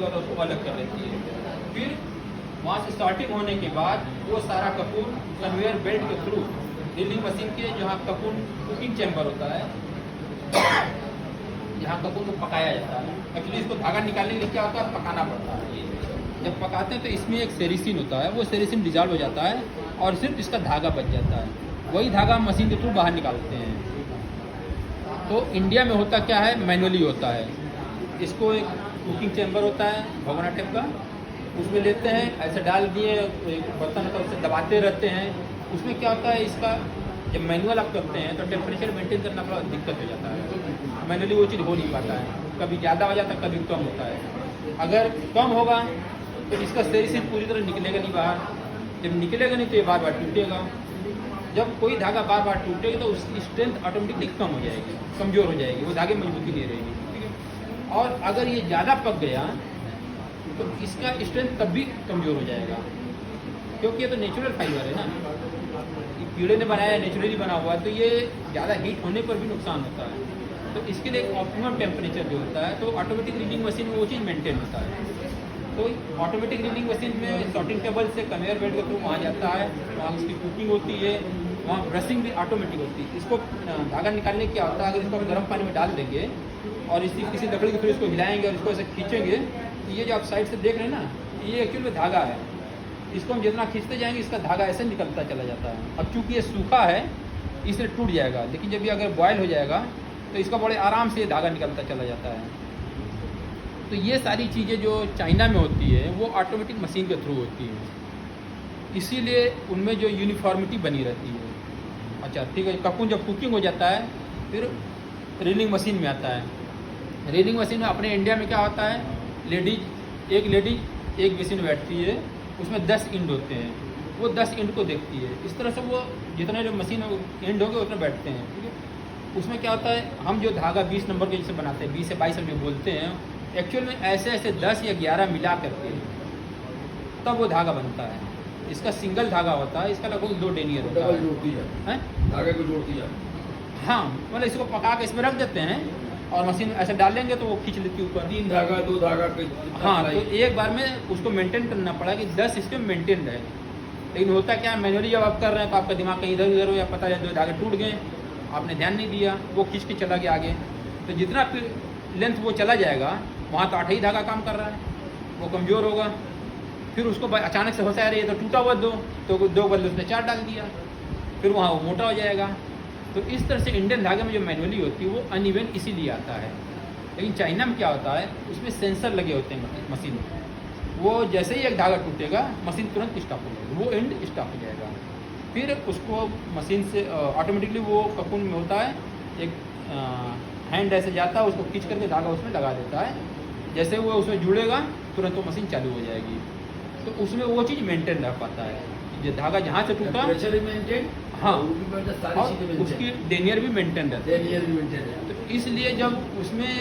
होता है उसको अलग कर देती है। फिर वहाँ से स्टार्टिंग होने के बाद वो सारा कपूर कन्वेयर बेल्ट के थ्रू ड्रिलिंग मशीन के जहाँ कपूर कुकिंग चैम्बर होता है, जहाँ कपूर को पकाया जाता है। एक्चुअली इसको धागा निकालने के लिए क्या होता है, पकाना पड़ता है। जब पकाते हैं तो इसमें एक सेरिसिन होता है, वो सेरिसिन डिजॉल्व हो जाता है और सिर्फ इसका धागा बच जाता है। वही धागा हम मशीन के थ्रू बाहर निकालते हैं। तो इंडिया में होता क्या है, मैनुअली होता है। इसको एक कुकिंग चैम्बर होता है भगोना टाइप का, उसमें लेते हैं, ऐसे डाल दिए, एक बर्तन होता है उससे दबाते रहते हैं। उसमें क्या होता है, इसका जब मैनुअल आप करते हैं तो टेम्परेचर मेंटेन करना बड़ा दिक्कत हो जाता है। मैनुअली वो चीज़ हो नहीं पाता है, कभी ज़्यादा हो जाता है, कभी कम होता है। अगर कम होगा तो इसका सेरिसिन पूरी तरह निकलेगा नहीं बाहर। जब निकलेगा नहीं तो ये बार बार टूटेगा। जब कोई धागा बार बार टूटेगा तो उसकी स्ट्रेंथ ऑटोमेटिकली कम हो जाएगी, कमज़ोर हो जाएगी, वो धागे मजबूती नहीं रहेगी, ठीक है। और अगर ये ज़्यादा पक गया तो इसका स्ट्रेंथ तब भी कमज़ोर हो जाएगा, क्योंकि ये तो नेचुरल फाइबर है ना, ये कीड़े ने बनाया है, नेचुरली बना हुआ है, तो ये ज़्यादा हीट होने पर भी नुकसान होता है। तो इसके लिए एक ऑप्टिमम टेम्परेचर जो होता है, तो ऑटोमेटिक रीडिंग मशीन में वो चीज़ मेंटेन होता है। तो ऑटोमेटिक रीडिंग मशीन में सॉर्टिंग टेबल से कन्वेयर बेल्ट के थ्रू वहाँ जाता है, वहाँ उसकी कुकिंग होती है, वहाँ ब्रशिंग भी ऑटोमेटिक होती है। इसको धागा निकालने क्या होता है, अगर इसको हम गर्म पानी में डाल देंगे और इसी किसी लकड़ी के थ्रू इसको हिलाएंगे और इसको ऐसे खींचेंगे, तो ये जो आप साइड से देख रहे हैं ना, ये एक्चुअली में धागा है। इसको हम जितना खींचते जाएंगे इसका धागा ऐसे निकलता चला जाता है। अब चूँकि ये सूखा है इसलिए टूट जाएगा, लेकिन जब ये अगर बॉयल हो जाएगा तो इसका बड़े आराम से धागा निकलता चला जाता है। तो ये सारी चीज़ें जो चाइना में होती है वो ऑटोमेटिक मशीन के थ्रू होती है, इसीलिए उनमें जो यूनिफॉर्मिटी बनी रहती है। अच्छा ठीक है, कपून जब कुकिंग हो जाता है फिर रीलिंग मशीन में आता है। रीलिंग मशीन में अपने इंडिया में क्या होता है, एक लेडीज एक मशीन बैठती है, उसमें 10 इंड होते हैं, वो 10 इंड को देखती है। इस तरह से वो जितने जो मशीन इंड होंगे उतने बैठते हैं, ठीक है। उसमें क्या होता है, हम जो धागा 20 नंबर के जैसे बनाते हैं, 20 से 22 हम जो बोलते हैं, एक्चुअल में ऐसे ऐसे 10 या 11 मिला करके तब वो धागा बनता है। इसका सिंगल धागा होता है, इसका लगभग 2 डेनियर होता है, धागे को जोड़ती है। हाँ, मतलब इसको पका के इसमें रख देते हैं और मशीन ऐसे डालेंगे तो वो खींच लेती है ऊपर। 3 धागा 2 धागा। हाँ, तो एक बार में उसको मेंटेन करना पड़ा कि 10 इसके मेंटेन रहे। लेकिन होता क्या है, मैनुअली जब आप कर रहे हैं तो आपका दिमाग कहीं इधर उधर हो, या पता है 2 धागे टूट गए, आपने ध्यान नहीं दिया, वो खींच के चला गया आगे। तो जितना लेंथ वो चला जाएगा वहाँ तो 8 ही धागा काम कर रहा है, वो कमज़ोर होगा। फिर उसको अचानक से होता है अरे ये तो टूटा हुआ 2, तो 2 बदले उसने 4 डाल दिया, फिर वहाँ वो मोटा हो जाएगा। तो इस तरह से इंडियन धागे में जो मैनुअली होती है वो अनइवन इसीलिए आता है। लेकिन चाइना में क्या होता है, उसमें सेंसर लगे होते हैं मशीन में, वो जैसे ही एक धागा टूटेगा मशीन तुरंत स्टॉप हो जाएगी, वो एंड स्टॉप हो जाएगा। फिर उसको मशीन से ऑटोमेटिकली वो कपून में होता है, एक हैंड ऐसे जाता है, उसको खींच करके धागा उसमें लगा देता है, जैसे वो उसमें जुड़ेगा तुरंत वो मशीन चालू हो जाएगी। तो उसमें वो चीज़ मेंटेन रह पाता है, जो धागा जहाँ से टूटा, हाँ, और उसकी डेनियर भी मेंटेन रहती है। तो इसलिए जब उसमें